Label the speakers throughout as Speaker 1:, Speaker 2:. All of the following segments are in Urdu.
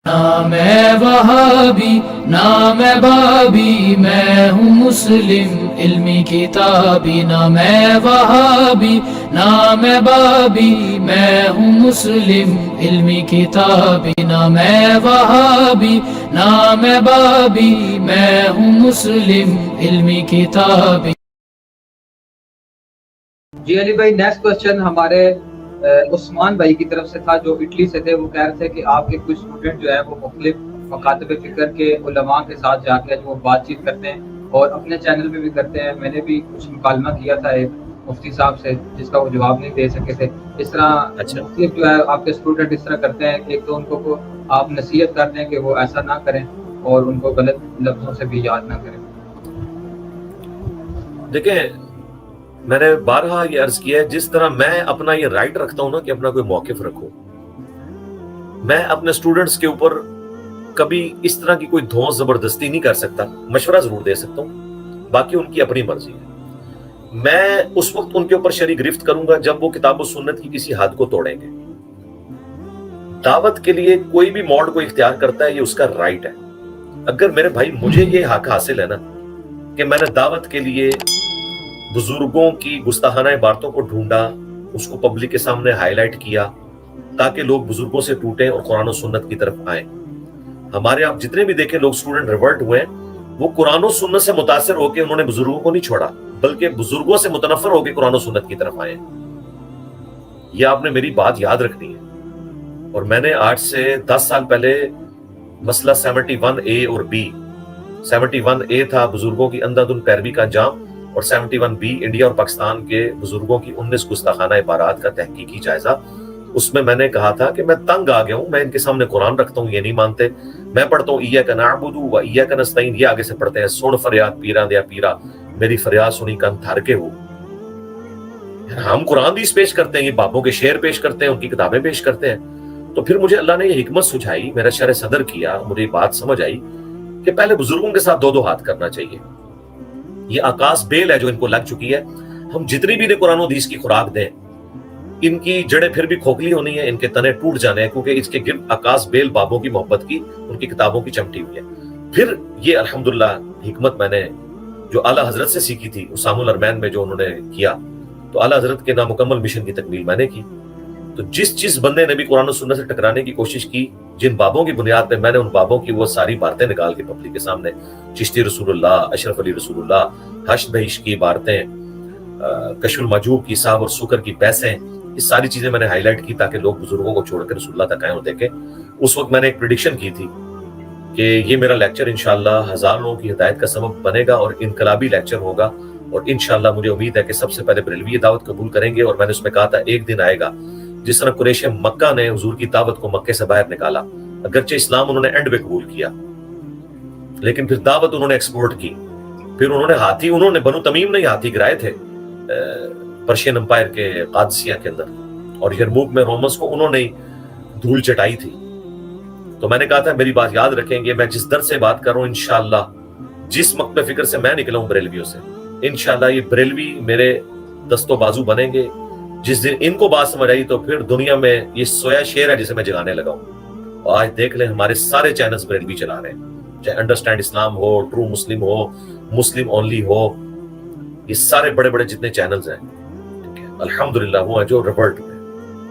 Speaker 1: نہ میں وہابی نہ میں بابی، میں ہوں مسلم علمی کتابی، نہ میں وہابی نہ میں بابی، میں ہوں مسلم علمی کتابی، نہ میں وہابی نہ میں بابی، میں ہوں مسلم علمی کتابی۔
Speaker 2: جی علی بھائی، نیکسٹ کوشچن ہمارے عثمان بھائی کی طرف سے تھا جو اٹلی سے تھے۔ وہ کہہ رہے تھے کہ آپ کے کچھ اسٹوڈنٹ جو ہے وہ مختلف مکاتب فکر کے علماء کے ساتھ جا کے جو بات چیت کرتے ہیں اور اپنے چینل پہ بھی کرتے ہیں۔ میں نے بھی کچھ مکالمہ کیا تھا ایک مفتی صاحب سے جس کا وہ جواب نہیں دے سکے تھے۔ اس طرح مختلف جو ہے آپ کے اسٹوڈنٹ اس طرح کرتے ہیں کہ ایک تو ان کو آپ نصیحت کرتے ہیں کہ وہ ایسا نہ کریں اور ان کو غلط لفظوں سے بھی یاد نہ کریں۔
Speaker 3: دیکھیں، میں نے بارہا یہ عرض کیا ہے، جس طرح میں اپنا یہ رائٹ رکھتا ہوں نا کہ اپنا کوئی موقف رکھو، میں اپنے سٹوڈنٹس کے اوپر کبھی اس طرح کی کوئی دھونس زبردستی نہیں کر سکتا، مشورہ ضرور دے سکتا ہوں، باقی ان کی اپنی مرضی ہے۔ میں اس وقت ان کے اوپر شرعی گرفت کروں گا جب وہ کتاب و سنت کی کسی حد کو توڑیں گے۔ دعوت کے لیے کوئی بھی موڈ کو اختیار کرتا ہے، یہ اس کا رائٹ ہے۔ اگر میرے بھائی مجھے یہ حق حاصل ہے نا کہ میں نے دعوت کے لیے بزرگوں کی گستاخانہ عبارتوں کو ڈھونڈا، اس کو پبلک کے سامنے ہائی لائٹ کیا تاکہ لوگ بزرگوں سے ٹوٹیں اور قرآن و سنت کی طرف آئیں۔ ہمارے آپ جتنے بھی دیکھیں لوگ اسٹوڈنٹ ریورٹ ہوئے ہیں، وہ قرآن و سنت سے متاثر ہو کے انہوں نے بزرگوں کو نہیں چھوڑا، بلکہ بزرگوں سے متنفر ہو کے قرآن و سنت کی طرف آئے۔ یہ آپ نے میری بات یاد رکھنی ہے۔ اور میں نے آج سے 10 سال پہلے مسئلہ 71A اور B، 71A تھا بزرگوں کی اندھادھند پیروی کا انجام، اور 71B انڈیا اور پاکستان کے بزرگوں کی 19 گستاخانہ عبارات کا تحقیقی جائزہ۔ اس میں نے کہا تھا کہ میں تنگ آ گیا ہوں، میں ان کے سامنے قرآن رکھتا ہوں، یہ نہیں مانتے۔ میں پڑھتا ہوں ایاک نعبد و ایاک نستعین، یہ آگے سے پڑھتے ہیں سن فریاد پیراں دیا پیرا، میری فریاد سنی کن تھر کے ہو۔ ہم قرآن حدیث پیش کرتے ہیں، یہ بابوں کے شعر پیش کرتے ہیں، ان کی کتابیں پیش کرتے ہیں۔ تو پھر مجھے اللہ نے یہ حکمت سجھائی، میرا شرح صدر کیا، مجھے یہ بات سمجھ آئی کہ پہلے بزرگوں کے ساتھ 2 ہاتھ کرنا چاہیے۔ یہ آکاش بیل ہے جو ان کو لگ چکی ہے۔ ہم جتنی بھی قرآن و حدیث کی خوراک دیں، ان کی جڑیں پھر بھی کھوکھلی ہونی ہے، ان کے تنے ٹوٹ جانے ہیں، کیونکہ اس کے گرد آکاش بیل بابوں کی محبت کی، ان کی کتابوں کی چمٹی ہوئی ہے۔ پھر یہ الحمدللہ حکمت میں نے جو اعلیٰ حضرت سے سیکھی تھی، اسام الارمین میں جو انہوں نے کیا، تو اعلیٰ حضرت کے نامکمل مشن کی تکمیل میں نے کی۔ تو جس بندے نے بھی قرآن و سنت سے ٹکرانے کی کوشش کی، جن بابوں کی بنیاد پہ، میں نے ان بابوں کی وہ ساری باتیں نکال کے پبلک کے سامنے، چشتی رسول اللہ، اشرف علی رسول اللہ، حشد بہشت کی باتیں، کشف المحجوب کی، صاحب اور سکر کی بحثیں، یہ ساری چیزیں میں نے ہائی لائٹ کی تاکہ لوگ بزرگوں کو چھوڑ کر رسول اللہ تک آئیں اور دیکھیں۔ اس وقت میں نے ایک پریڈکشن کی تھی کہ یہ میرا لیکچر انشاءاللہ ہزاروں کی ہدایت کا سبب بنے گا اور انقلابی لیکچر ہوگا، اور انشاءاللہ مجھے امید ہے کہ سب سے پہلے بریلوی یہ دعوت قبول کریں گے۔ اور میں نے اس میں کہا تھا ایک دن آئے گا جس طرح قریش مکہ نے حضور کی دعوت کو مکے سے باہر نکالا، اگرچہ اسلام انہوں نے اینڈ میں قبول کیا، لیکن پھر دعوت انہوں نے ایکسپورٹ کی۔ پھر انہوں نے بنو تمیم نے ہاتھی گرائے تھے پرشین امپائر کے قادسیہ کے اندر، اور یرموک میں رومنس کو انہوں نے دھول چٹائی تھی۔ تو میں نے کہا تھا میری بات یاد رکھیں گے، میں جس در سے بات کر رہا ہوں انشاءاللہ، جس مکتب فکر سے میں نکلا ہوں بریلویوں سے، انشاءاللہ یہ بریلوی میرے دست و بازو بنیں گے۔ جس دن ان کو بات سمجھ آئی تو پھر دنیا میں یہ سویا شیر ہے جسے میں جگانے لگا ہوں۔ اور آج دیکھ لیں ہمارے سارے چینلز بریلوی چلا رہے ہیں، چاہے انڈرسٹینڈ اسلام ہو، ٹرو مسلم ہو، مسلم اونلی ہو، یہ سارے بڑے بڑے جتنے چینلز ہیں الحمدللہ وہ ہیں جو ریورٹ ہوئے۔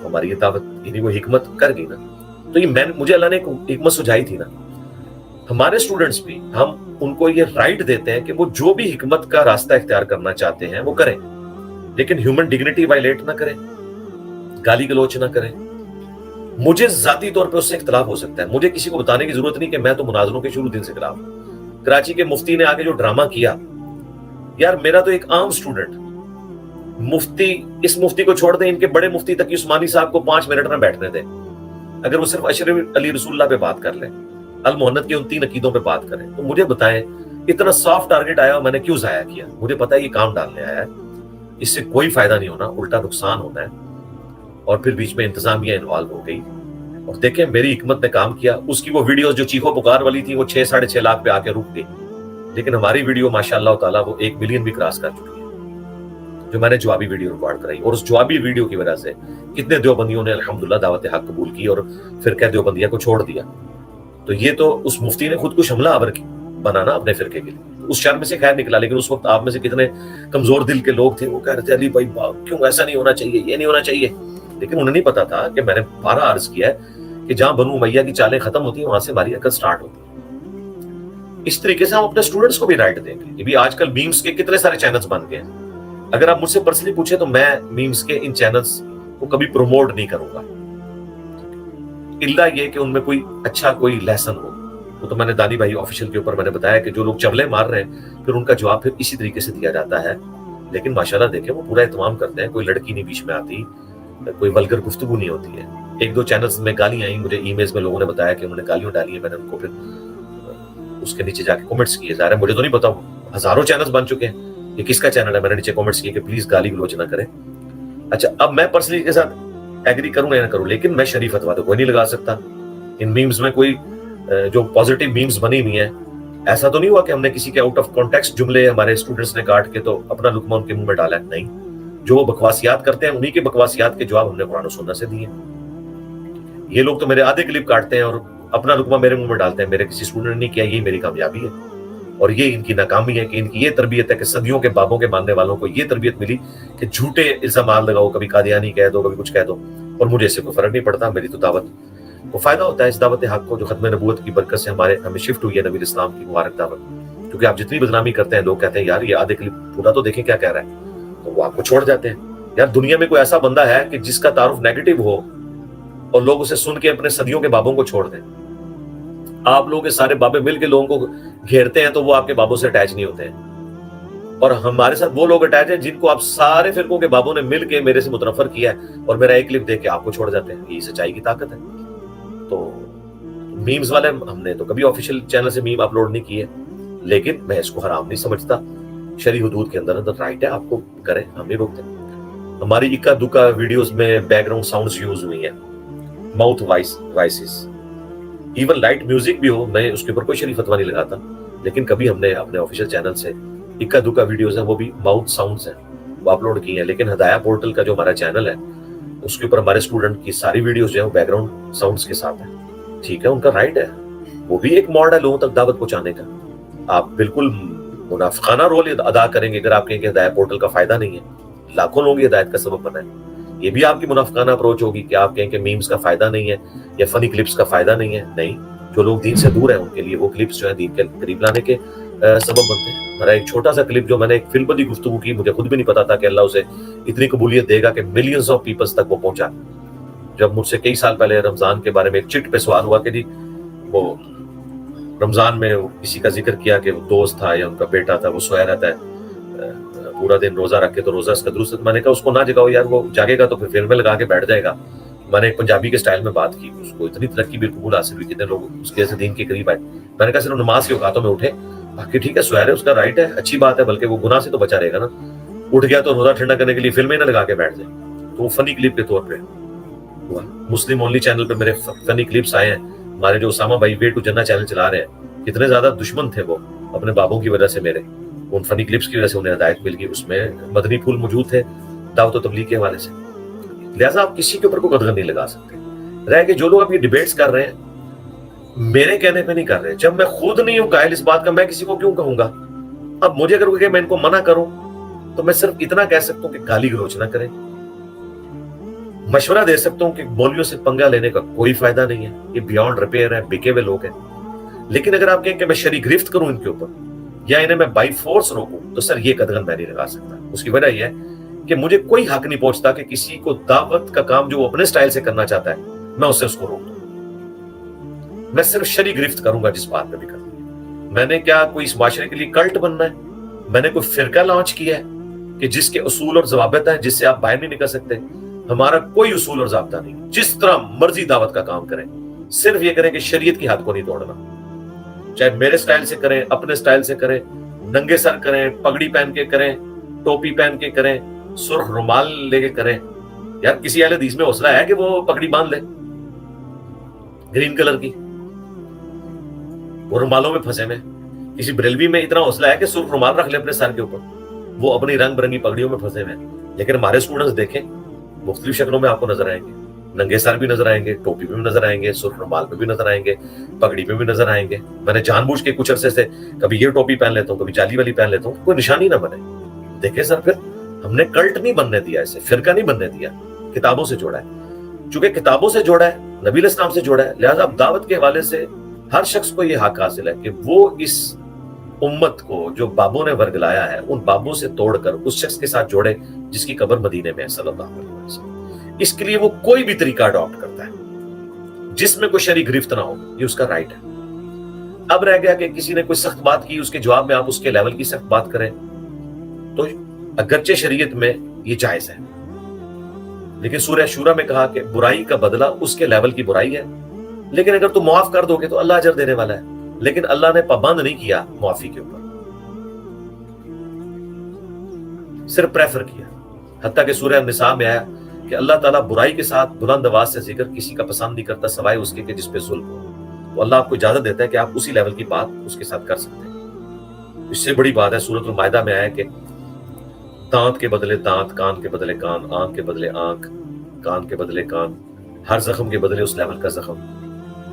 Speaker 3: ہماری یہ دعوت یعنی وہ حکمت کر گئی نا، تو یہ مجھے اللہ نے حکمت سجھائی تھی نا، ہمارے اسٹوڈنٹس بھی، ہم ان کو یہ رائٹ دیتے ہیں کہ وہ جو بھی حکمت کا راستہ اختیار کرنا چاہتے ہیں وہ کریں، لیکن ہیومن ڈگنیٹی وائلیٹ نہ کریں، گالی گلوچ نہ کریں۔ مجھے ذاتی طور پہ اس سے اختلاف ہو سکتا ہے، مجھے کسی کو بتانے کی ضرورت نہیں کہ میں تو مناظروں کے شروع دن سے خلاف ہوں۔ کراچی کے مفتی نے آگے جو ڈرامہ کیا، یار میرا تو ایک عام اسٹوڈنٹ مفتی، اس مفتی کو چھوڑ دیں، ان کے بڑے مفتی تقی عثمانی صاحب کو 5 منٹ نہ بیٹھنے دیں، اگر وہ صرف اشرف علی رسول اللہ پہ بات کر لیں، المحنت کی ان 3 عقیدوں پہ بات کریں، تو مجھے بتائیں اتنا سافٹ ٹارگٹ آیا میں نے کیوں ضائع کیا؟ مجھے پتا ہے یہ کام ڈالنے آیا ہے، اس سے کوئی فائدہ نہیں ہونا، الٹا نقصان ہونا ہے۔ اور پھر بیچ میں انتظامیہ انوالو ہو گئی، اور دیکھیں میری حکمت نے کام کیا۔ اس کی وہ ویڈیوز جو چیخو پکار والی تھی وہ 6-6.5 لاکھ پہ آ کے رک گئی، لیکن ہماری ویڈیو ماشاءاللہ تعالیٰ وہ 1 ملین بھی کراس کر چکی ہے، جو میں نے جوابی ویڈیو ریکارڈ کرائی، اور اس جوابی ویڈیو کی وجہ سے کتنے دیوبندیوں نے الحمدللہ دعوت حق قبول کی اور فرقہ دیوبندیہ کو چھوڑ دیا۔ تو یہ تو اس مفتی نے خود کش حملہ آور بنا نا اپنے فرقے کے لیے، اس شر میں سے خیر نکلا. لیکن اس وقت آپ میں سے کتنے کمزور دل کے لوگ تھے، وہ کہہ رہے تھے علی بھائی کیوں ایسا نہیں ہونا چاہیے، یہ نہیں ہونا چاہیے. لیکن انہیں نہیں پتا تھا کہ میں نے بارہ عرض کیا ہے کہ جہاں بنو امیہ کی چالیں ختم ہوتی ہیں وہاں سے ہماری عقل سٹارٹ ہوتی ہے. اس طریقے سے ہم اپنے اسٹوڈنٹس کو بھی رائٹ دیں گے. یہ بھی آج کل میمز کے کتنے سارے چینلز بن گئے ہیں. اگر آپ مجھ سے پرسنلی پوچھیں تو میں میمز کے ان چینلز کو کبھی پروموٹ نہیں کروں گا، الا یہ کہ ان میں کوئی اچھا کوئی لیسن ہو. وہ تو میں نے دانی بھائی آفیشیل کے اوپر میں نے بتایا کہ جو لوگ چولے مار رہے ہیں پھر ان کا جواب پھر اسی طریقے سے دیا جاتا ہے. لیکن ماشاءاللہ دیکھیں وہ پورا اہتمام کرتے ہیں، کوئی لڑکی نہیں بیچ میں آتی، کوئی ولگر گفتگو نہیں ہوتی ہے. ایک دو چینلز میں گالیاں آئیں، مجھے ای میلز میں لوگوں نے بتایا کہ انہوں نے گالیاں ڈالی ہیں، میں نے ان کو پھر اس کے نیچے جا کے کمنٹس کیے. ظاہر ہے مجھے تو نہیں پتا، ہزاروں چینلز بن چکے ہیں، یہ کس کا چینل ہے. میں نے نیچے کمنٹس کیے کہ پلیز گالی گلوچ نہ کریں. اچھا اب میں پرسنلی کے ساتھ ایگری کروں یا نہ کروں، لیکن میں شریف فتویٰ تو کوئی نہیں لگا سکتا. ان میمز میں کوئی جو پازیٹیو میمز بنی ہوئی ہیں، ایسا تو نہیں ہوا کہ ہم نے کسی کے آؤٹ آف کانٹیکسٹ جملے ہمارے اسٹوڈنٹس نے کاٹ کے تو اپنا لقمہ ان کے منہ میں ڈالا ہے. نہیں، جو وہ بکواسیات کرتے ہیں انہی کے بکواسیات کے جواب ہم نے قرآن و سنت سے دیے. یہ لوگ تو میرے آدھے کلپ کاٹتے ہیں اور اپنا لقمہ میرے منہ میں ڈالتے ہیں. میرے کسی اسٹوڈنٹ نے نہیں کیا، یہی میری کامیابی ہے اور یہ ان کی ناکامی ہے کہ ان کی یہ تربیت ہے کہ صدیوں کے بابوں کے ماننے والوں کو یہ تربیت ملی کہ جھوٹے الزامات لگاؤ، کبھی قادیانی کہہ دو، کبھی کچھ کہہ دو، اور مجھے اس سے کوئی فرق نہیں پڑتا. میری تو دعوت کو فائدہ ہوتا ہے اس دعوت حق کو جو ختم نبوت کی برکت سے ہمیں شفٹ ہوئی ہے، نبی اسلام کی مبارک دعوت. کیونکہ آپ جتنی بدنامی کرتے ہیں لوگ کہتے ہیں یار یہ آدھے کلپ پورا تو دیکھیں کیا کہہ رہا ہے، تو وہ آپ کو چھوڑ جاتے ہیں. یار دنیا میں کوئی ایسا بندہ ہے کہ جس کا تعارف نیگیٹو ہو اور لوگ اسے سن کے اپنے صدیوں کے بابوں کو چھوڑ دیں؟ آپ لوگ سارے بابے مل کے لوگوں کو گھیرتے ہیں تو وہ آپ کے بابوں سے اٹیچ نہیں ہوتے ہیں. اور ہمارے ساتھ وہ لوگ اٹیچ ہیں جن کو آپ سارے فرقوں کے بابوں نے مل کے میرے سے متنفر کیا ہے اور میرا ایک کلپ دیکھ کے آپ کو چھوڑ جاتے ہیں. یہی سچائی کی طاقت ہے. تو میمز والے ہم نے تو کبھی آفیشیل چینل سے میم اپلوڈ نہیں کیے، لیکن میں اس کو حرام نہیں سمجھتا. شرعی حدود کے اندر رائٹ ہے، آپ کو کریں، ہم نہیں روکتے. ہماری اکا دکا ویڈیوز میں بیک گراؤنڈ ساؤنڈز یوز ہوئی ہیں، mouth voices, even light music بھی ہو، میں اس کے اوپر کوئی شریف فتویٰ نہیں لگاتا. لیکن کبھی ہم نے اپنے آفیشیل چینل سے اکا دکا ویڈیوز ہیں، وہ بھی ماؤتھ ساؤنڈز ہیں، وہ اپلوڈ کی ہیں. لیکن ہدایہ پورٹل کا جو ہمارا چینل ہے اس کے اوپر ہمارے اسٹوڈنٹ کی ساری ویڈیوز جو ہیں وہ بیک گراؤنڈ ساؤنڈز کے ساتھ ہیں. ٹھیک ہے، ان کا رائٹ ہے، وہ بھی ایک موڈ ہے لوگوں تک دعوت پہنچانے کا. آپ بالکل منافقانہ رول ادا کریں گے اگر آپ کہیں کہ ہدایہ پورٹل کا فائدہ نہیں ہے، لاکھوں لوگوں کی ہدایت کا سبب بنا ہے. یہ بھی آپ کی منافقانہ اپروچ ہوگی کہ آپ کہیں کہ میمز کا فائدہ نہیں ہے یا فنی کلپس کا فائدہ نہیں ہے. نہیں، جو لوگ دین سے دور ہیں ان کے لیے وہ کلپس جو ہیں دین کے قریب لانے کے سبب بنتے ہیں. میرا ایک چھوٹا سا کلپ جو میں نے ایک فی البدی گفتگو کی، مجھے خود بھی نہیں پتا تھا کہ اللہ اسے اتنی قبولیت دے گا کہ ملینز آف پیپلز تک وہ پہنچا. جب مجھ سے کئی سال پہلے رمضان کے بارے میں ایک چٹ پہ سوال ہوا کہ جی وہ رمضان میں کسی کا ذکر کیا کہ وہ دوست تھا یا ان کا بیٹا تھا وہ سویا رہتا ہے پورا دن روزہ رکھ کے، تو روزہ اس کا درست. میں نے کہا اس کو نہ جگاؤ یار، وہ جاگے گا تو پھر فلمیں لگا کے بیٹھ جائے گا. میں نے ایک پنجابی کے سٹائل میں بات کی، اس کو اتنی ترقی بھی قبول حاصل ہوئی، کتنے لوگ اس کے دین کے قریب آئے. میں نے کہا صرف نماز کے اوقاتوں میں اٹھے، باقی ٹھیک ہے سویا رہے، اس کا رائٹ ہے، اچھی بات ہے، بلکہ وہ گناہ سے تو بچا رہے گا نا. اٹھ گیا تو روزہ ٹھنڈا کرنے کے لیے فلمیں نہ لگا کے بیٹھ جائے. تو وہ فنی کلپ کے طور پہ ہوا. مسلم اونلی چینل پہ میرے فنی کلپس آئے ہیں. ہمارے جو اسامہ بھائی وے ٹو جنہ چینل چلا رہے ہیں، کتنے زیادہ دشمن تھے وہ اپنے بابوں کی وجہ سے میرے، ان فنی کلپس کی وجہ سے انہیں ہدایت مل گئی. اس میں مدنی پھول موجود تھے دعوت و تبلیغ کے حوالے سے. لہٰذا آپ کسی کے اوپر کوئی قدغن نہیں لگا سکتے. رہ کے جو لوگ اب یہ ڈیبیٹس کر رہے ہیں میرے کہنے پہ نہیں کر رہے. جب میں خود نہیں ہوں قائل اس بات کا، میں کسی کو کیوں کہوں گا؟ اب مجھے اگر کہ میں ان کو منع کروں تو میں صرف اتنا کہہ سکتا ہوں کہ گالی گلوچ نہ کریں. مشورہ دے سکتا ہوں کہ مولویوں سے پنگا لینے کا کوئی فائدہ نہیں ہے، یہ بیانڈ ریپیئر ہیں، بکے ہوئے لوگ ہیں. لیکن اگر آپ کہیں کہ میں شرعی گرفت کروں ان کے اوپر یا انہیں میں بائی فورس روکوں تو سر یہ قدغن میں نہیں لگا سکتا. اس کی وجہ یہ ہے کہ مجھے کوئی حق نہیں پہنچتا کہ کسی کو دعوت کا کام جو وہ اپنے سٹائل سے کرنا چاہتا ہے میں اس سے اس کو روک دوں. میں صرف شرعی گرفت کروں گا جس بات پہ بھی کروں. میں نے کیا کوئی اس معاشرے کے لیے کلٹ بننا ہے؟ میں نے کوئی فرقہ لانچ کیا ہے کہ جس کے اصول اور ضوابط ہیں جس سے آپ باہر نہیں نکل سکتے؟ ہمارا کوئی اصول اور ضابطہ نہیں. جس طرح مرضی دعوت کا کام کریں، صرف یہ کریں کہ شریعت کی حد کو نہیں توڑنا. چاہے میرے سٹائل سے کریں، اپنے سٹائل سے کریں، ننگے سر کریں، پگڑی پہن کے کریں، ٹوپی پہن کے کریں، سرخ رومال لے کے کریں. یار کسی اہل حدیث میں حوصلہ ہے کہ وہ پگڑی باندھ لے گرین کلر کی، وہ رومالوں میں پھنسے میں؟ کسی بریلوی میں اتنا حوصلہ ہے کہ سرخ رومال رکھ لے اپنے سر کے اوپر، وہ اپنی رنگ برنگی پگڑیوں میں پھنسے ہوئے. لیکن ہمارے اسٹوڈنٹس دیکھیں مختلف شکلوں میں آپ کو نظر آئیں گے. ننگے سر بھی نظر آئیں گے, ٹوپی میں بھی نظر آئیں گے, سرخ رومال میں بھی نظر آئیں گے, پگڑی میں بھی نظر آئیں گے. میں نے جان بوجھ کے کچھ عرصے سے کبھی یہ ٹوپی پہن لیتا ہوں, کبھی جالی والی پہن لیتا ہوں, کوئی نشانی نہ بنے. دیکھیں سر, پھر ہم نے کلٹ نہیں بننے دیا, اسے فرقہ نہیں بننے دیا, کتابوں سے جوڑا ہے. چونکہ کتابوں سے جوڑا ہے, نبی علیہ السلام سے جوڑا ہے, لہذا اب دعوت کے حوالے سے ہر شخص کو یہ حق حاصل ہے کہ وہ اس امت کو جو بابوں نے ورگلایا ہے ان بابوں سے توڑ کر اس شخص کے ساتھ جوڑے جس کی قبر مدینے میں ہے صلی اللہ علیہ وسلم. اس کے لیے وہ کوئی بھی طریقہ اڈاپٹ کرتا ہے جس میں کوئی شرعی گرفت نہ ہو, یہ اس کا رائٹ ہے. اب رہ گیا کہ کسی نے کوئی سخت بات کی, اس کے جواب میں آپ اس کے لیول کی سخت بات کریں تو اگرچہ شریعت میں یہ جائز ہے, لیکن سورہ شورا میں کہا کہ برائی کا بدلہ اس کے لیول کی برائی ہے, لیکن اگر تم معاف کر دو گے تو اللہ اجر دینے والا ہے. لیکن اللہ نے پابند نہیں کیا معافی کے اوپر, صرف پریفر کیا. حتیٰ کہ سورہ النساء میں آیا کہ اللہ تعالیٰ برائی کے ساتھ بلند آواز سے ذکر کسی کا پسند نہیں کرتا سوائے اس کے کہ جس پہ ظلم ہو. تو اللہ آپ کو اجازت دیتا ہے کہ آپ اسی لیول کی بات اس کے ساتھ کر سکتے ہیں. اس سے بڑی بات ہے سورۃ المائدہ میں آیا کہ دانت کے بدلے دانت, کان کے بدلے کان, آنکھ کے بدلے آنکھ, کان کے بدلے کان, ہر زخم کے بدلے اس لیول کا زخم,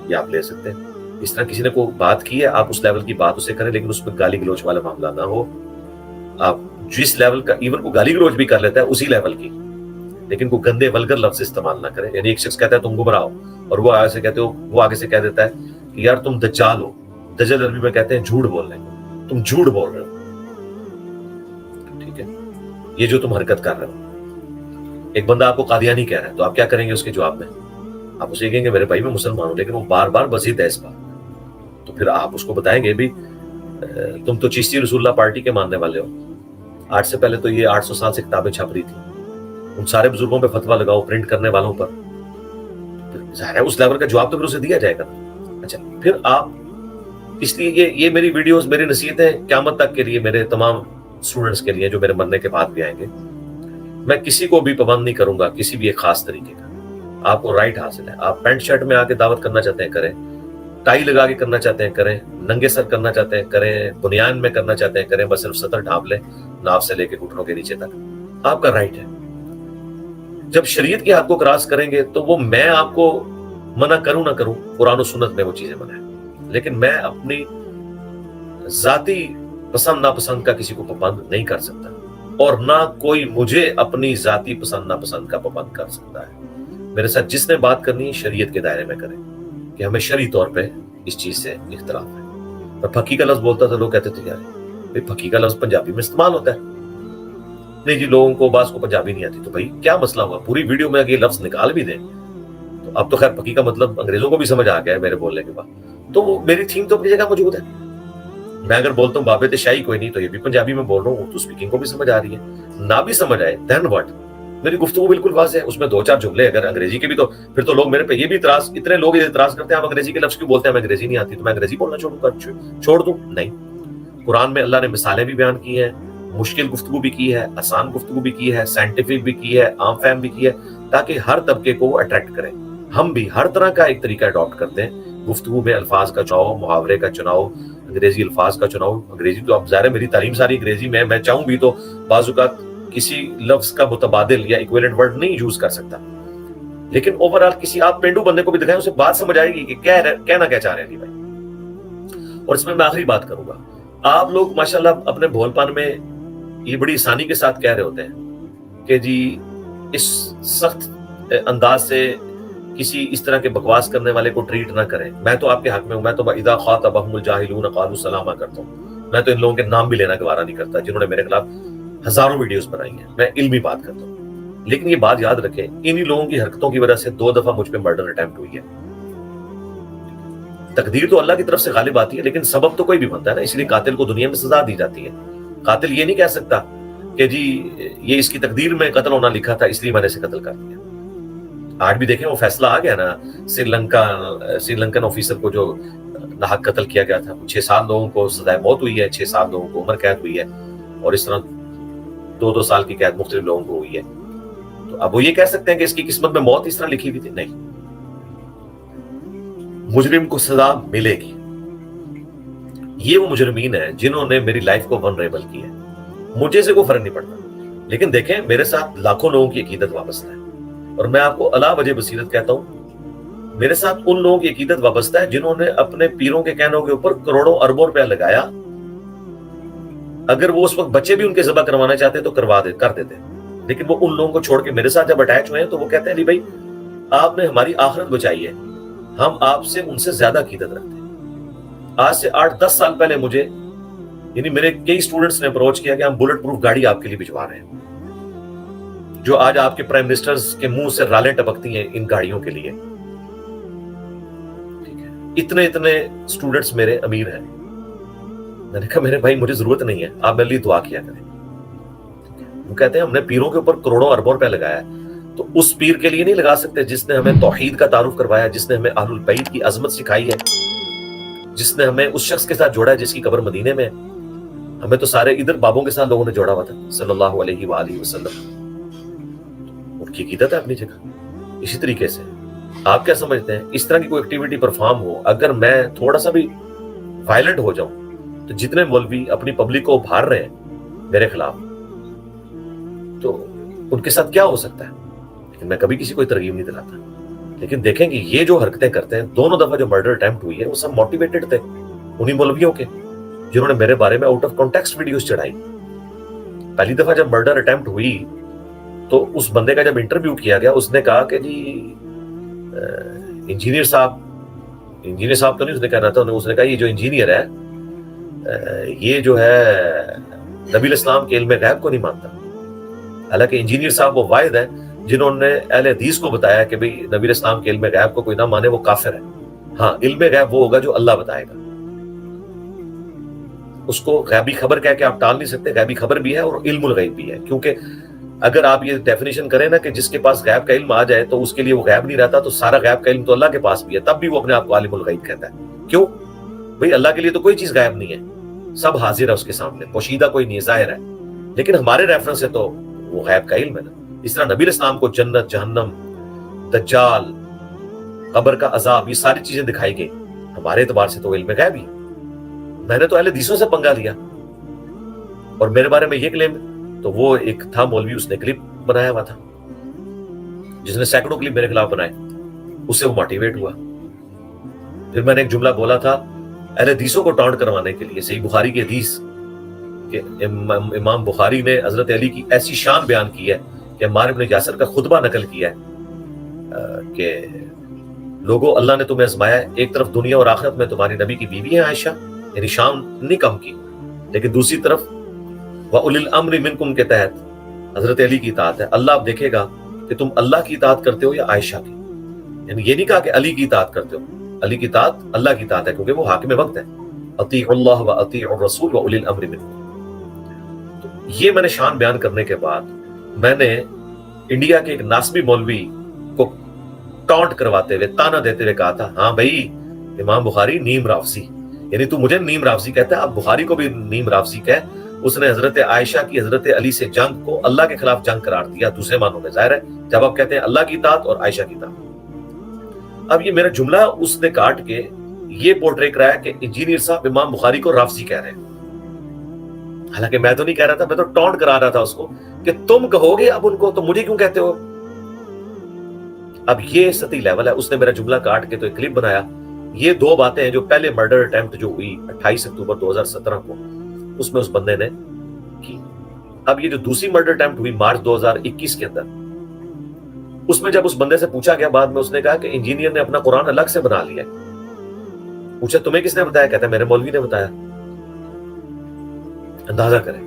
Speaker 3: یہ آپ لے سکتے ہیں. اس طرح کسی نے کوئی بات کی ہے, آپ اس لیول کی بات اسے کریں, لیکن اس میں گالی گلوچ والا معاملہ نہ ہو. آپ جس لیول کا, ایون کو گالی گلوچ بھی کر لیتا ہے اسی لیول کی, لیکن کوئی گندے ولگر لفظ استعمال نہ کرے. یعنی ایک شخص کہتا ہے تم گمراہ ہو, اور وہ آگے سے کہتے ہو, وہ آگے سے کہہ دیتا ہے کہ یار تم دجال ہو. دجال عربی میں کہتے ہیں جھوٹ بولنے کو, تم جھوٹ بول رہے ہو. ٹھیک ہے, یہ جو تم حرکت کر رہے ہو. ایک بندہ آپ کو قادیانی کہہ رہا ہے تو آپ کیا کریں گے اس کے جواب میں؟ آپ اسے کہیں گے میرے بھائی میں مسلمان ہوں, لیکن وہ بار بار بزید ہے اس بات. تو پھر آپ اس کو بتائیں گے بھی تم تو چشتی رسول اللہ پارٹی کے ماننے والے ہو. آج سے پہلے تو یہ 800 سال سے کتابیں چھپ رہی تھی, ان سارے بزرگوں پہ فتویٰ لگاؤ پرنٹ کرنے والوں پر. ظاہر ہے اس لیول کا جواب تو پھر اسے دیا جائے گا. اچھا, پھر آپ, اس لیے یہ میری ویڈیوز, میری نصیحتیں قیامت تک کے لیے میرے تمام اسٹوڈنٹس کے لیے جو میرے مرنے کے بعد بھی آئیں گے. میں کسی کو بھی پابند نہیں کروں گا کسی بھی ایک خاص طریقے کا. آپ کو رائٹ حاصل ہے, آپ پینٹ شرٹ میں آ کے دعوت کرنا چاہتے ہیں کریں, ٹائی لگا کے کرنا چاہتے ہیں کریں, ننگے سر کرنا چاہتے ہیں کریں, بنیان میں کرنا چاہتے ہیں کریں, بس صرف سطر ڈھانپ لیں ناف سے لے کے گھٹنوں کے نیچے تک, آپ کا رائٹ ہے. جب شریعت کی حد کو کراس کریں گے تو وہ میں آپ کو منع کروں نہ کروں, قرآن و سنت میں وہ چیزیں منع ہیں, لیکن میں اپنی ذاتی پسند ناپسند کا کسی کو پابند نہیں کر سکتا, اور نہ کوئی مجھے اپنی ذاتی پسند ناپسند کا پابند کر سکتا ہے. میرے ساتھ جس نے بات کرنی شریعت کے دائرے میں کرے, کہ ہمیں شرعی طور پہ اس چیز سے اختلاف ہے. میں پھکی کا لفظ بولتا تھا, لوگ کہتے تھے یار پھکی کا لفظ پنجابی میں استعمال ہوتا ہے. نہیں جی, لوگوں کو بعض کو پنجابی نہیں آتی. تو بھائی کیا مسئلہ ہوا, پوری ویڈیو میں اگر یہ لفظ نکال بھی دیں تو اب تو خیر پھکی کا مطلب انگریزوں کو بھی سمجھ آ گیا ہے میرے بولنے کے بعد, تو وہ میری تھیم تو اپنی جگہ موجود ہے. میں اگر بولتا ہوں بابے شاہی کوئی نہیں, تو یہ بھی پنجابی میں بول رہا ہوں, تو اسپیکنگ کو بھی سمجھ آ رہی ہے. نہ بھی سمجھ آئے دین واٹ, میری گفتگو بالکل واضح ہے. اس میں 2-4 جملے اگر انگریزی کے بھی, تو پھر تو لوگ میرے پہ یہ بھی اعتراض, اتنے لوگ اعتراض کرتے ہیں آپ انگریزی کے لفظ کیوں بولتے ہیں, ہمیں انگریزی نہیں آتی. تو میں انگریزی بولنا چھوڑ دوں؟ نہیں. قرآن میں اللہ نے مثالیں بھی بیان کی ہیں, مشکل گفتگو بھی کی ہے, آسان گفتگو بھی کی ہے, سائنٹیفک بھی کی ہے, عام فہم بھی کی ہے, تاکہ ہر طبقے کو اٹریکٹ کریں. ہم بھی ہر طرح کا ایک طریقہ اڈاپٹ کرتے ہیں گفتگو میں, الفاظ کا چناؤ, محاورے کا چناؤ, انگریزی الفاظ کا چناؤ. انگریزی تو اب ظاہر ہے میری تعلیم ساری انگریزی میں, میں چاہوں بھی تو بعض اوقات کسی لفظ کا متبادل یا ایکویلنٹ ورڈ نہیں یوز کر سکتا, لیکن اوورآل کسی آپ پینڈو بندے کو بھی دکھائیں, اسے بات سمجھ آئے گی کہ کہنا کیا چاہ رہے ہیں بھائی. اور اس میں آخری بات کروں گا, آپ لوگ ماشاءاللہ اپنے بھول پان میں یہ بڑی آسانی کے ساتھ کہہ رہے ہوتے ہیں کہ جی اس سخت انداز سے کسی اس طرح کے بکواس کرنے والے کو ٹریٹ نہ کریں. میں تو آپ کے حق میں ہوں, میں تو اذا خاطبهم الجاهلون قالوا سلاما کرتا ہوں. میں تو ان لوگوں کے نام بھی لینا گوارا نہیں کرتا جنہوں نے میرے خلاف ہزاروں ویڈیوز بنائی ہیں. میں علمی بات کرتا ہوں, لیکن یہ بات یاد رکھیں, انہی لوگوں کی حرکتوں کی وجہ سے 2 دفعہ مجھ پہ مرڈر اٹیمپٹ ہوئی ہے. تقدیر تو اللہ کی طرف سے غالب آتی ہے, لیکن سبب تو کوئی بھی بنتا ہے نا, اس لیے قاتل کو دنیا میں سزا دی جاتی ہے. قاتل یہ نہیں کہہ سکتا کہ جی یہ اس کی تقدیر میں قتل ہونا لکھا تھا اس لیے میں نے اسے قتل کر دیا. آج بھی دیکھیں وہ فیصلہ آ گیا نا, سری لنکن آفیسر کو جو ناحق قتل کیا گیا تھا, 6 سال لوگوں کو سزائے موت ہوئی ہے, 6 سال لوگوں کو عمر قید ہوئی ہے, اور اس طرح 2 سال کی قید مختلف لوگوں کو ہوئی ہے. تو اب وہ یہ کہہ سکتے ہیں کہ اس کی قسمت میں موت اس طرح لکھی ہوئی تھی؟ نہیں, مجرم کو سزا ملے گی. یہ وہ مجرمین ہیں جنہوں نے میری لائف کو ونریبل کی ہے, مجھے سے کوئی فرق نہیں پڑتا. لیکن دیکھیں میرے ساتھ لاکھوں لوگوں کی عقیدت وابستہ ہے, اور میں آپ کو الا وجہ بصیرت کہتا ہوں، میرے ساتھ ان لوگوں کی عقیدت وابستہ ہے جنہوں نے اپنے پیروں کے کہنوں کے اوپر کروڑوں اربوں روپیہ لگایا. اگر وہ اس وقت بچے بھی ان کے ذبح کروانا چاہتے تو کر دیتے، لیکن وہ ان لوگوں کو چھوڑ کے میرے ساتھ جب اٹیچ ہوئے ہیں تو وہ کہتے ہیں علی بھائی آپ نے ہماری آخرت بچائی ہے، ہم آپ سے ان سے زیادہ عقیدت رکھتے ہیں. آج سے 8-10 سال پہلے مجھے یعنی میرے کئی اسٹوڈنٹس نے اپروچ کیا کہ ہم بلٹ پروف گاڑی آپ کے لیے بھجوا رہے ہیں، جو آج آپ کے پرائم منسٹرز کے منہ سے رالیں ٹپکتی ہیں ان گاڑیوں کے لیے. اتنے اسٹوڈنٹس میرے امیر ہیں. میں نے کہا میرے بھائی مجھے ضرورت نہیں ہے، آپ میرے لیے دعا کیا کریں. وہ کہتے ہیں ہم نے پیروں کے اوپر کروڑوں اربوں روپے لگایا ہے، تو اس پیر کے لیے نہیں لگا سکتے جس نے ہمیں توحید کا تعارف کروایا، جس نے ہمیں اہل البیت کی عظمت سکھائی ہے، جس نے ہمیں اس شخص کے ساتھ جوڑا ہے جس کی قبر مدینے میں ہے. ہمیں تو سارے ادھر بابوں کے ساتھ لوگوں نے جوڑا ہوا تھا صلی اللہ علیہ وآلہ وسلم. ان کی عقیدت ہے اپنی جگہ. اسی طریقے سے آپ کیا سمجھتے ہیں اس طرح کی کوئی ایکٹیویٹی پرفارم ہو، اگر میں تھوڑا سا بھی وائلنٹ ہو جاؤں تو جتنے مولوی اپنی پبلک کو ابھار رہے ہیں میرے خلاف، تو ان کے ساتھ کیا ہو سکتا ہے. لیکن میں کبھی کسی کو ترغیب نہیں دلاتا. لیکن دیکھیں کہ یہ جو حرکتیں کرتے ہیں، دونوں دفعہ جو مرڈر اٹیمپٹ ہوئی ہے وہ سب موٹیویٹڈ تھے انہی مولویوں کے جنہوں نے میرے بارے میں آؤٹ آف کانٹیکسٹ ویڈیوز چڑھائی. پہلی دفعہ جب مرڈر اٹیمپٹ ہوئی تو اس بندے کا جب انٹرویو کیا گیا اس نے کہا کہ جی انجینئر صاحب تو نہیں اس نے کہنا تھا، اس نے کہا یہ جو انجینئر ہے یہ جو ہے نبی الاسلام کے علم غیب کو نہیں مانتا. حالانکہ انجینئر صاحب وہ واحد ہیں جنہوں نے اہل حدیث کو بتایا کہ بھئی نبی الاسلام کے علم غیب کو کوئی نہ مانے وہ کافر ہے. ہاں علم غیب وہ ہوگا جو اللہ بتائے گا، اس کو غیبی خبر کہہ کے آپ ٹال نہیں سکتے. غیبی خبر بھی ہے اور علم الغیب بھی ہے، کیونکہ اگر آپ یہ ڈیفینیشن کریں نا کہ جس کے پاس غیب کا علم آ جائے تو اس کے لیے وہ غیب نہیں رہتا، تو سارا غیب کا علم تو اللہ کے پاس بھی ہے، تب بھی وہ اپنے آپ کو عالم الغیب کہتا ہے. کیوں بھئی اللہ کے لیے تو کوئی چیز غائب نہیں ہے، سب حاضر ہے اس کے سامنے، پوشیدہ کوئی نہیں، ظاہر ہے. لیکن ہمارے ریفرنس سے تو وہ غیب کا علم ہے نا. اس طرح نبی الاسلام کو جنت، جہنم، دجال، قبر کا عذاب، یہ ساری چیزیں دکھائی گئی، ہمارے اعتبار سے تو علم غیب ہی. میں نے تو اہل حدیثوں سے پنگا لیا اور میرے بارے میں یہ کلیم، تو وہ ایک تھا مولوی، اس نے کلپ بنایا ہوا تھا جس نے سینکڑوں کلپ میرے خلاف بنائے، اس سے وہ موٹیویٹ ہوا. پھر میں نے ایک جملہ بولا تھا اہل حدیثوں کو ٹانٹ کروانے کے لیے، صحیح بخاری کی حدیث کہ امام بخاری نے حضرت علی کی ایسی شان بیان کی ہے کہ عمار بن یاسر کا خطبہ نقل کیا ہے کہ لوگوں اللہ نے تمہیں آزمایا ہے، ایک طرف دنیا اور آخرت میں تمہاری نبی کی بیوی ہے عائشہ، یعنی شان نہیں کم کی، لیکن دوسری طرف وَأُولِي الْأَمْرِ مِنْكُمْ کے تحت حضرت علی کی اطاعت ہے. اللہ اب دیکھے گا کہ تم اللہ کی اطاعت کرتے ہو یا عائشہ کی. یعنی یہ نہیں کہا کہ علی کی اطاعت کرتے ہو، علی کی اطاعت اللہ کی اطاعت ہے کیونکہ وہ حاکم وقت ہے. اطیعوا اللہ واطیعوا الرسول وَأُولِي الْأَمْرِ مِنْكُمْ. تو یہ میں نے شان بیان کرنے کے بعد میں نے انڈیا کے ایک ناسبی مولوی کو ٹانٹ کرواتے ہوئے، تانا دیتے ہوئے کہا تھا ہاں بھائی امام بخاری نیم رافضی، یعنی تو مجھے نیم رافضی کہتا ہے، اب بخاری کو بھی نیم رافضی کہہ. اس نے حضرت عائشہ کی حضرت علی سے جنگ کو اللہ کے خلاف جنگ قرار دیا دوسرے معنوں میں. ظاہر ہے جب آپ کہتے ہیں اللہ کی اطاعت اور عائشہ کی اطاعت. اب یہ میرا جملہ اس نے کاٹ کے یہ پورٹری کرایا کہ انجینئر صاحب امام بخاری کو رافضی کہہ رہے ہیں. حالانکہ میں تو نہیں کہہ رہا تھا، میں تو ٹونٹ کرا رہا تھا اس کو کہ تم کہو گے اب ان کو تو مجھے کیوں کہتے ہو. اب یہ سطحی لیول ہے. اس نے میرا جملہ کاٹ کے تو ایک کلپ بنایا. یہ دو باتیں ہیں جو پہلے مرڈر اٹیمپٹ جو ہوئی 28 اکتوبر 2017 کو، اس میں اس بندے نے کی. اب یہ جو دوسری مرڈر اٹیمپٹ ہوئی مارچ 2021 کے اندر، اس میں جب اس بندے سے پوچھا گیا بعد میں، اس نے کہا کہ انجینئر نے اپنا قرآن الگ سے بنا لیا. پوچھا تمہیں کس نے بتایا؟ کہتا ہے میرے مولوی نے بتایا. اندازہ کریں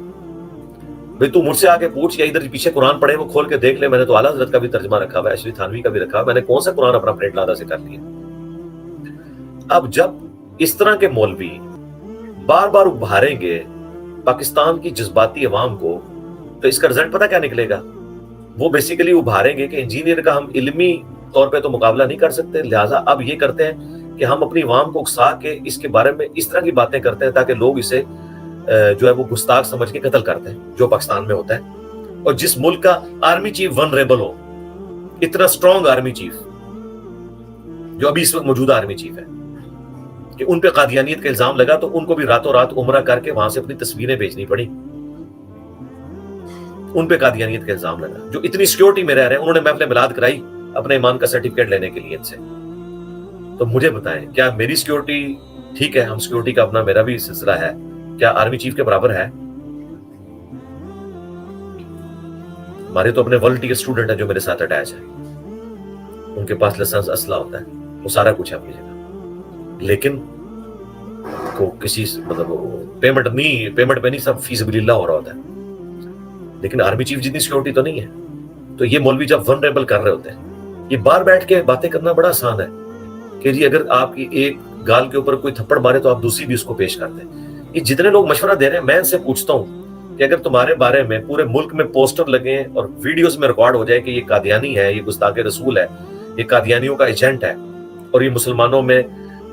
Speaker 3: بھئی، تو مجھ سے آ کے پوچھ یا ادھر پیچھے قرآن پڑھے وہ کھول کے دیکھ لے. میں نے تو اعلیٰ حضرت کا بھی ترجمہ رکھا ہوا ہے، اشری تھانوی کا بھی رکھا ہوا ہے. میں نے کون سا قرآن اپنا پریٹ لادہ سے کر لیا. اب جب اس طرح کے مولوی بار بار ابھاریں گے پاکستان کی جذباتی عوام کو، تو اس کا رزلٹ پتہ کیا نکلے گا؟ وہ بیسیکلی ابھاریں گے کہ انجینئر کا ہم علمی طور پہ تو مقابلہ نہیں کر سکتے، لہٰذا اب یہ کرتے ہیں کہ ہم اپنی عوام کو اکسا کے اس کے بارے میں اس طرح کی باتیں کرتے ہیں تاکہ لوگ اسے جو ہے وہ گستاخ سمجھ کے قتل کرتے ہیں، جو پاکستان میں ہوتا ہے. اور جس ملک کا آرمی چیف ونریبل ہو، اتنا سٹرونگ آرمی چیف جو ابھی اس وقت موجودہ آرمی چیف ہے، کہ ان پہ قادیانیت کا الزام لگا تو ان کو بھی راتوں رات عمرہ کر کے وہاں سے اپنی تصویریں بھیجنی پڑی. ان پہ قادیانیت کا الزام لگا. جو اتنی سیکیورٹی میں رہ رہے ہیں, انہوں نے محفل میلاد کرائی اپنے ایمان کا سرٹیفکیٹ لینے کے لیے ان سے. تو مجھے بتائیں, کیا میری سیکیورٹی ٹھیک ہے؟ ہم سیکیورٹی کا اپنا میرا بھی سلسلہ ہے, کیا آرمی چیف کے برابر ہے؟ ہمارے تو اپنے والنٹیئر اسٹوڈنٹ ہیں جو میرے ساتھ اٹیچ ہیں, ان کے پاس لائسنس اسلحہ ہوتا ہے, وہ سارا کچھ ہے اپنی جگہ, لیکن کو کسی مطلب پیمنٹ پہ نہیں, سب فی سبیل اللہ ہو رہا ہوتا ہے. لیکن آرمی چیف جتنی سیکیورٹی تو نہیں ہے. تو یہ مولوی جب ونریبل کر رہے ہوتے ہیں, یہ باہر بیٹھ کے باتیں کرنا بڑا آسان ہے کہ جی اگر آپ کی ایک گال کے اوپر کوئی تھپڑ مارے تو آپ دوسری بھی اس کو پیش کر دیں. یہ جتنے لوگ مشورہ دے رہے ہیں, میں ان سے پوچھتا ہوں کہ اگر تمہارے بارے میں پورے ملک میں پوسٹر لگے اور ویڈیوز میں ریکارڈ ہو جائے کہ یہ قادیانی ہے, یہ گستاخ رسول ہے, یہ قادیانیوں کا ایجنٹ ہے, اور یہ مسلمانوں میں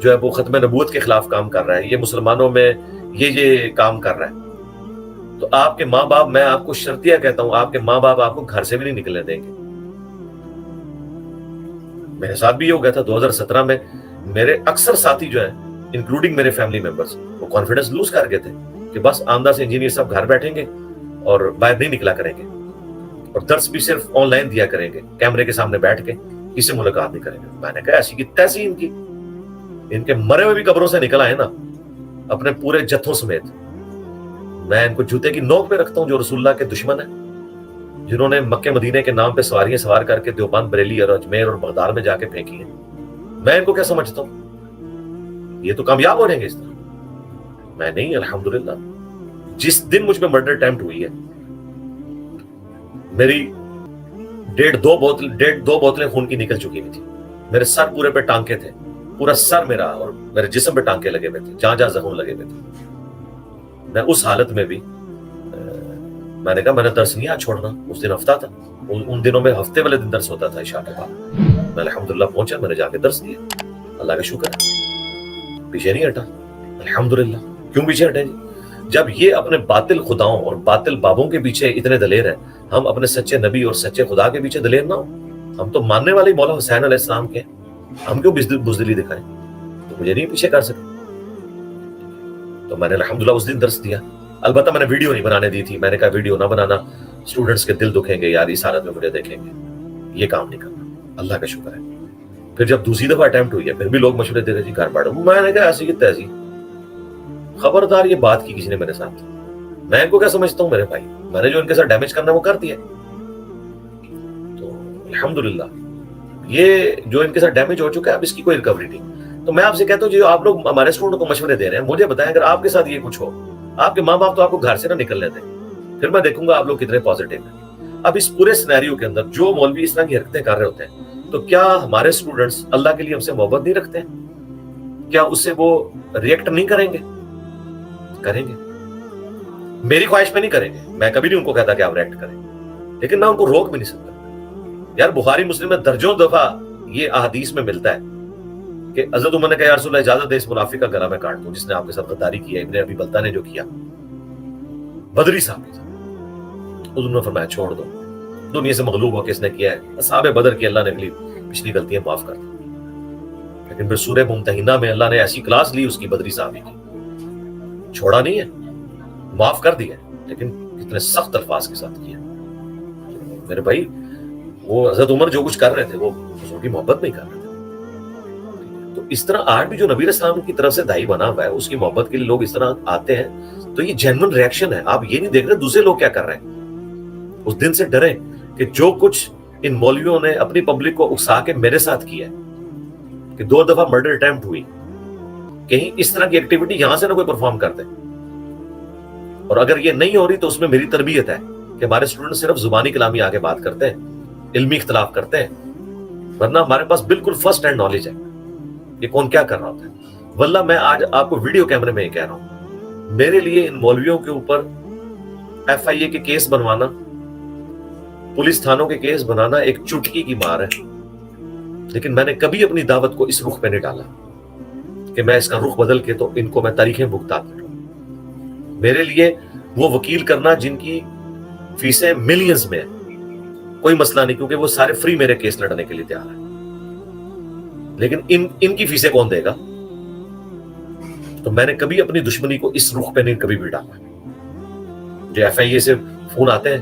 Speaker 3: جو ہے وہ ختم نبوت کے خلاف کام کر رہا ہے, یہ مسلمانوں میں یہ کام کر رہا ہے, تو آپ کے ماں باپ, میں آپ کو شرطیہ کہتا ہوں, آپ کے ماں باپ آپ کو گھر سے بھی نہیں نکلنے دیں گے. میرے ساتھ بھی یہ ہو گیا تھا 2017 میں. میرے اکثر ساتھی جو ہیں انکلوڈنگ میرے فیملی ممبرز, وہ کانفیڈنس لوز کر گئے تھے کہ بس آمدہ سے انجینئر صاحب گھر بیٹھیں گے اور باہر نہیں نکلا کریں گے, اور درس بھی صرف آن لائن دیا کریں گے, کیمرے کے سامنے بیٹھ کے کسی سے ملاقات نہیں کریں گے. میں نے کہا ایسی کی تیسی ان کے مرے ہوئے بھی قبروں سے نکل آئے نا اپنے پورے جتھوں سمیت. میں ان کو جوتے کی نوک پہ رکھتا ہوں جو رسول اللہ کے دشمن ہیں, جنہوں نے مکے مدینے کے نام پہ سواریاں سوار کر کے دیوبند, بریلی اور اجمیر اور بغداد میں جا کے پھینکی ہیں. میں ان کو کیا سمجھتا ہوں, یہ تو کامیاب ہو جائیں گے اس طرح؟ میں نہیں. الحمدللہ جس دن مجھ پہ مرڈر اٹیمپٹ ہوئی ہے, میری ڈیڑھ دو بوتلیں خون کی نکل چکی ہوئی تھی. میرے سر پورے پہ ٹانکے تھے, پورا سر میرا اور میرے جسم پہ ٹانکے لگے ہوئے تھے, جہاں جہاں زخم لگے ہوئے تھے. میں اس حالت میں بھی میں نے کہا میں نے درس نہیں آج چھوڑنا. اس دن ہفتہ تھا, ان دنوں میں ہفتے والے دن درس ہوتا تھا عشاء کے بعد. میں الحمدللہ پہنچا, میں نے جا کے درس دیا. اللہ کا شکر ہے, پیچھے نہیں ہٹا. الحمدللہ. کیوں پیچھے ہٹے جی؟ جب یہ اپنے باطل خداؤں اور باطل بابوں کے پیچھے اتنے دلیر ہیں, ہم اپنے سچے نبی اور سچے خدا کے پیچھے دلیر نہ ہو. ہم تو ماننے والے مولا حسین علیہ السلام کے, ہم کیوں بزدلی دکھائیں؟ تو مجھے نہیں پیچھے کر سکے. تو میں نے الحمدللہ اس دن درس دیا. البتہ میں نے ویڈیو نہیں بنانے دی تھی. میں نے کہا ویڈیو نہ بنانا, اسٹوڈنٹس کے دل دکھیں گے یار, اس حالت میں مجھے دیکھیں گے, یہ کام نہیں کرنا. اللہ کا شکر ہے. پھر جب دوسری دفعہ اٹیمپٹ ہوئی ہے, پھر بھی لوگ مشورے دے رہے جی گھر بیٹھو. میں نے کہا ایسی کی تیسی, خبردار یہ بات کی کسی نے میرے ساتھ. میں ان کو کیا سمجھتا ہوں میرے بھائی, میں نے جو ان کے ساتھ ڈیمیج کرنا وہ کر دیا. تو الحمدللہ یہ جو ان کے ساتھ ڈیمیج ہو چکا ہے, اب اس کی کوئی ریکوری نہیں. تو میں آپ سے کہتا ہوں جو آپ لوگ ہمارے اسٹوڈنٹ کو مشورے دے رہے ہیں, مجھے بتائیں اگر آپ کے ساتھ یہ کچھ ہو, آپ کے ماں باپ تو آپ کو گھر سے نہ نکلنے دیں, پھر میں دیکھوں گا آپ لوگ کتنے پازیٹیو ہیں. اب اس پورے سینیریو کے اندر جو مولوی اس طرح کی حرکتیں کر رہے ہوتے ہیں, تو کیا ہمارے اسٹوڈنٹس اللہ کے لیے ہم سے محبت نہیں رکھتے ہیں؟ کیا اس سے وہ ریئیکٹ نہیں کریں گے؟ کریں گے. میری خواہش پہ نہیں کریں گے, میں کبھی نہیں ان کو کہتا کہ آپ ریئیکٹ کریں, لیکن میں ان کو روک بھی نہیں سکتا. یار بخاری مسلم میں درجوں دفعہ یہ احادیث میں ملتا ہے کہ حضرت عمر نے کہا یا رسول اللہ اجازت دے اس منافق کا گلا میں کاٹ دوں جس نے آپ کے ساتھ غداری کیا, ابن ابی بلتہ نے جو کیا بدری صاحب کے ساتھ. حضور نے فرمایا چھوڑ دو, دنیا سے مغلوب ہو کے اس نے کیا ہے, اصحاب بدر کی اللہ نے اگلی پچھلی غلطیاں معاف کر دی. لیکن پھر سورہ ممتحنہ میں اللہ نے ایسی کلاس لی اس کی بدری صاحبی کی, چھوڑا نہیں ہے, معاف کر دیا, لیکن کتنے سخت الفاظ کے ساتھ کیا. میرے بھائی وہ حضرت عمر جو کچھ کر رہے تھے وہ حضور کی محبت نہیں کر رہے تھے. تو اس طرح آج بھی جو نبی علیہ السلام کی طرف سے دائی بنا ہوا ہے, اس کی محبت کے لیے لوگ اس طرح آتے ہیں, تو یہ جینوئن ریئیکشن ہے. آپ یہ نہیں دیکھ رہے دوسرے لوگ کیا کر رہے ہیں. اس دن سے ڈریں کہ جو کچھ ان مولویوں نے اپنی پبلک کو اکسا کے میرے ساتھ کیا ہے, کہ 2 دفعہ مرڈر اٹیمپٹ ہوئی, کہیں اس طرح کی ایکٹیویٹی یہاں سے نہ کوئی پرفارم کر دے. اور اگر یہ نہیں ہو رہی تو اس میں میری تربیت ہے کہ ہمارے اسٹوڈنٹ صرف زبانی کلامی آگے بات کرتے ہیں, علمی اختلاف کرتے ہیں, ورنہ ہمارے پاس بالکل فرسٹ ہینڈ نالج ہے کہ کون کیا کر رہا ہوتا ہے. واللہ میں آج آپ کو ویڈیو کیمرے میں یہ کہہ رہا ہوں, میرے لیے ان مولویوں کے اوپر FIA کے کیس بنوانا, پولیس تھانوں کے کیس بنانا ایک چٹکی کی مار ہے. لیکن میں نے کبھی اپنی دعوت کو اس رخ پہ نہیں ڈالا کہ میں اس کا رخ بدل کے تو ان کو میں تاریخیں بھگتا دوں. میرے لیے وہ وکیل کرنا جن کی فیسیں ملینز میں ہیں کوئی مسئلہ نہیں, کیونکہ وہ سارے فری میرے کیس لڑنے کے لیے تیار ہیں. لیکن ان کی فیسیں کون دے گا؟ تو میں نے کبھی اپنی دشمنی کو اس رخ پہ نہیں کبھی بھی ڈالا. جو FIA سے فون آتے ہیں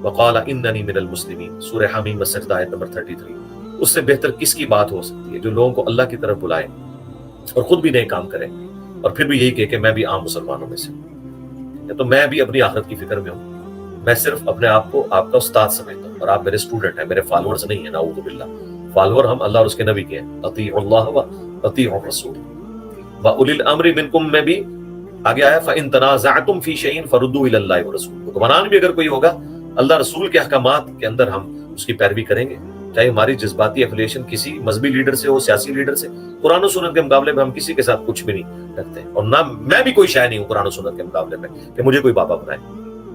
Speaker 3: وقال اننی من المسلمین، سورہ حمیم السجدہ آیت نمبر 33۔ اس سے بہتر کس کی بات ہو سکتی ہے جو لوگوں کو اللہ کی طرف بلائے اور خود بھی نئے کام کرے اور پھر بھی یہی کہے کہ میں بھی عام مسلمانوں میں سے ہوں۔ تو میں بھی اپنی آخرت کی فکر میں ہوں، میں صرف اپنے آپ کو آپ کا استاد سمجھتا ہوں اور آپ میرے اسٹوڈنٹ ہیں، میرے فالوورز نہیں ہیں، نعوذ باللہ۔ فالوور ہم اللہ اور اس کے نبی کے ہیں، اطیعوا اللہ و اطیعوا الرسول واولی الامر منکم میں بھی آگے آیا فَإِن تَنَازَعْتُمْ فِي شَيْءٍ فَرُدُّوهُ إِلَى اللَّهِ وَرَسُولِهِ۔ حکمران بھی اگر کوئی ہوگا اللہ رسول کے احکامات کے اندر ہم اس کی پیروی کریں گے، چاہے ہماری جذباتی افیلیشن کسی مذہبی لیڈر سے ہو، سیاسی لیڈر سے۔ قرآن و سنت کے مقابلے میں ہم کسی کے ساتھ کچھ بھی نہیں رکھتے، اور نہ میں بھی کوئی شے نہیں ہوں قرآن و سنت کے مقابلے میں کہ مجھے کوئی بابا بنائے۔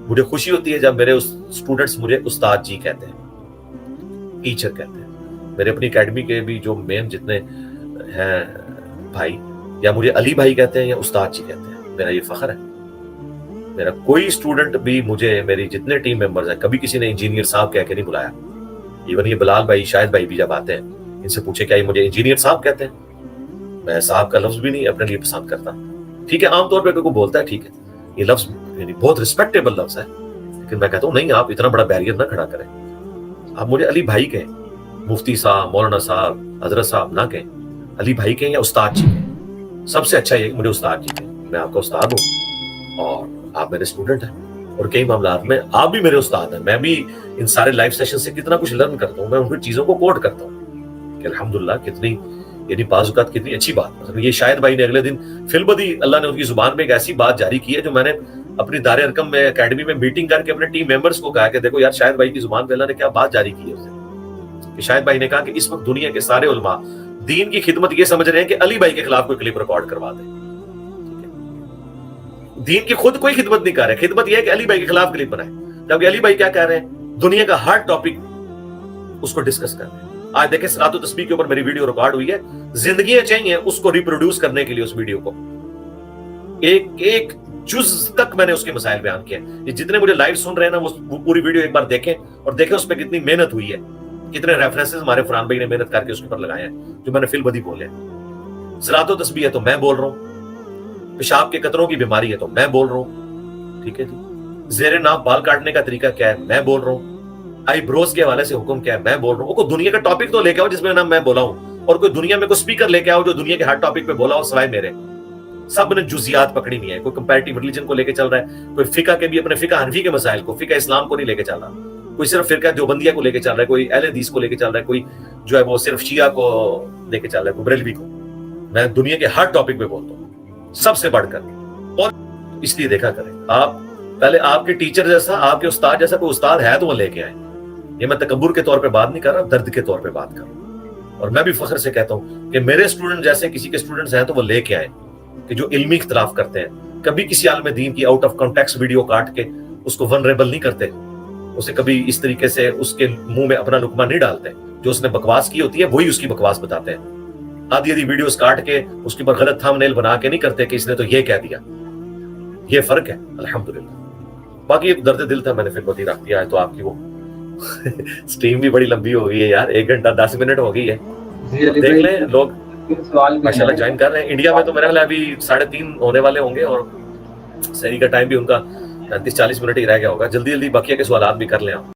Speaker 3: مجھے خوشی ہوتی ہے جب میرے اسٹوڈنٹس مجھے استاد جی کہتے ہیں، ٹیچر کہتے ہیں۔ میرے اپنی اکیڈمی کے بھی جو مین جتنے ہیں بھائی، یا مجھے علی بھائی کہتے ہیں یا استاد جی کہتے ہیں، میرا یہ فخر ہے۔ میرا کوئی اسٹوڈنٹ بھی مجھے، میری جتنے ٹیم ممبرز ہیں، کبھی کسی نے انجینئر صاحب کہہ کے نہیں بلایا۔ ایون یہ بلال بھائی، شاہد بھائی بھی جب آتے ہیں ان سے پوچھے کیا یہ مجھے انجینئر صاحب کہتے ہیں؟ میں صاحب کا لفظ بھی نہیں اپنے لیے پسند کرتا۔ ٹھیک ہے، عام طور پہ کوئی بولتا ہے ٹھیک ہے، یہ لفظ یعنی بہت ریسپیکٹیبل لفظ ہے، لیکن میں کہتا ہوں نہیں، آپ اتنا بڑا بیریئر نہ کھڑا کریں، آپ مجھے علی بھائی کہیں، مفتی صاحب، مولانا صاحب، حضرت صاحب نہ کہیں، علی بھائی کہیں یا استاد جی کہیں۔ سب سے اچھا یہ کہ مجھے استاد جی کہیں، میں آپ کا استاد ہوں اور آپ میرے اسٹوڈنٹ ہیں، اور کئی معاملات میں آپ بھی میرے استاد ہیں۔ میں بھی ان سارے لائف سیشن سے کتنا کچھ لرن کرتا ہوں، میں ان کی چیزوں کو کوٹ کرتا ہوں کہ الحمدللہ کتنی، یعنی بعض اوقات کتنی اچھی بات۔ یہ شاہد بھائی نے اگلے دن فی البدی اللہ نے ان کی زبان میں ایک ایسی بات جاری کی ہے جو میں نے اپنی دار ارقم میں اکیڈمی میں میٹنگ کر کے اپنے ٹیم ممبرز کو کہا کہ دیکھو یار، شاہد بھائی کی زبان پہ اللہ نے کیا بات جاری کی ہے کہ شاہد بھائی نے کہا کہ اس وقت دنیا کے سارے علماء دین کی خدمت یہ سمجھ رہے ہیں کہ علی بھائی کے خلاف کوئی کلپ ریکارڈ کروا دیں۔ دین کی خود کوئی خدمت نہیں کر رہے، خدمت یہ ہے کہ علی بھائی کے خلاف کلپ بنائے، جبکہ علی بھائی کیا کہہ رہے ہیں؟ دنیا کا ہر ٹاپک اس کو ڈسکس کر رہے ہیں۔ آج دیکھیں صلاۃ و تسبیح کے اوپر میری ویڈیو ریکارڈ ہوئی ہے، زندگیاں چاہیے اس کو ریپروڈیوس کرنے کے لیے، اس ویڈیو کو ایک ایک جز تک میں نے اس کے مسائل بیان کیے ہیں۔ یہ جتنے مجھے لائیو سن رہے ہیں نا، وہ پوری ویڈیو ایک بار دیکھیں اور دیکھیں اس پہ کتنی محنت ہوئی ہے، کتنے ریفرنسز ہمارے فرحان بھائی نے محنت کر کے اس کے اوپر لگائے ہیں، جو میں نے فی البدی بولے ہیں۔ صلاۃ و تسبیح ہے تو میں بول رہا ہوں، پیشاب کے قطروں کی بیماری ہے تو میں بول رہا ہوں، ٹھیک ہے جی، زیر ناف بال کاٹنے کا طریقہ کیا ہے میں بول رہا ہوں، آئی بروز کے حوالے سے حکم کیا ہے میں بول رہا ہوں۔ کوئی دنیا کا ٹاپک تو لے کے آؤ جس میں نام میں بولا ہوں، اور کوئی دنیا میں کوئی اسپیکر لے کے آؤ جو دنیا کے ہر ٹاپک پہ بولا ہو سوائے میرے۔ سب نے جزیات پکڑی نہیں ہے، کوئی کمپیریٹیو ریلیجن کو لے کے چل رہا ہے، کوئی فقہ کے بھی اپنے فقہ حنفی کے مسائل کو، فقہ اسلام کو نہیں لے کے چل رہا، کوئی صرف فرقہ دیوبندیہ کو لے کے چل رہا ہے، کوئی اہل حدیث کو لے کے چل رہا ہے، کوئی جو ہے وہ صرف شیعہ کو لے کے چل رہا ہے، کوئی بریلوی کو۔ میں دنیا کے ہر ٹاپک پہ بولتا ہوں سب سے بڑھ کر، اور اس لیے دیکھا کریں آپ پہلے آپ کے ٹیچر جیسا، آپ کے استاد جیسا کوئی استاد ہے تو وہ لے کے آئیں۔ یہ میں تکبر کے طور پہ بات نہیں کر رہا، درد کے طور پہ بات کر رہا ہوں، اور میں بھی فخر سے کہتا ہوں کہ میرے اسٹوڈنٹ جیسے کسی کے اسٹوڈنٹس ہیں تو وہ لے کے آئیں، کہ جو علمی اختلاف کرتے ہیں، کبھی کسی عالم دین کی آؤٹ آف کانٹیکسٹ ویڈیو کاٹ کے اس کو ونریبل نہیں کرتے، اسے کبھی اس طریقے سے اس کے منہ میں اپنا لقمہ نہیں ڈالتے، جو اس نے بکواس کی ہوتی ہے وہی اس کی بکواس بتاتے ہیں۔ آدھی آدھی ویڈیوز کاٹ کے اس کے اوپر غلط تھام نیل بنا کے نہیں کرتے کہ اس نے تو یہ کہہ دیا۔ یہ فرق ہے الحمدللہ۔ باقی ایک درد دل تھا، میں نے پھر بدی رکھ دیا ہے، تو آپ کی وہ سٹریم بھی بڑی لمبی ہو گئی ہے یار، 1 گھنٹہ 10 منٹ ہو گئی ہے، دیکھ لیں لوگ ماشاءاللہ جوائن کر رہے ہیں۔ انڈیا میں تو میرے خیال ابھی 3:30 ہونے والے ہوں گے، اور سحری کا ٹائم بھی ان کا 35-40 منٹ ہی رہ گیا ہوگا۔ جلدی جلدی بقیہ کے سوالات بھی کر لیں آپ۔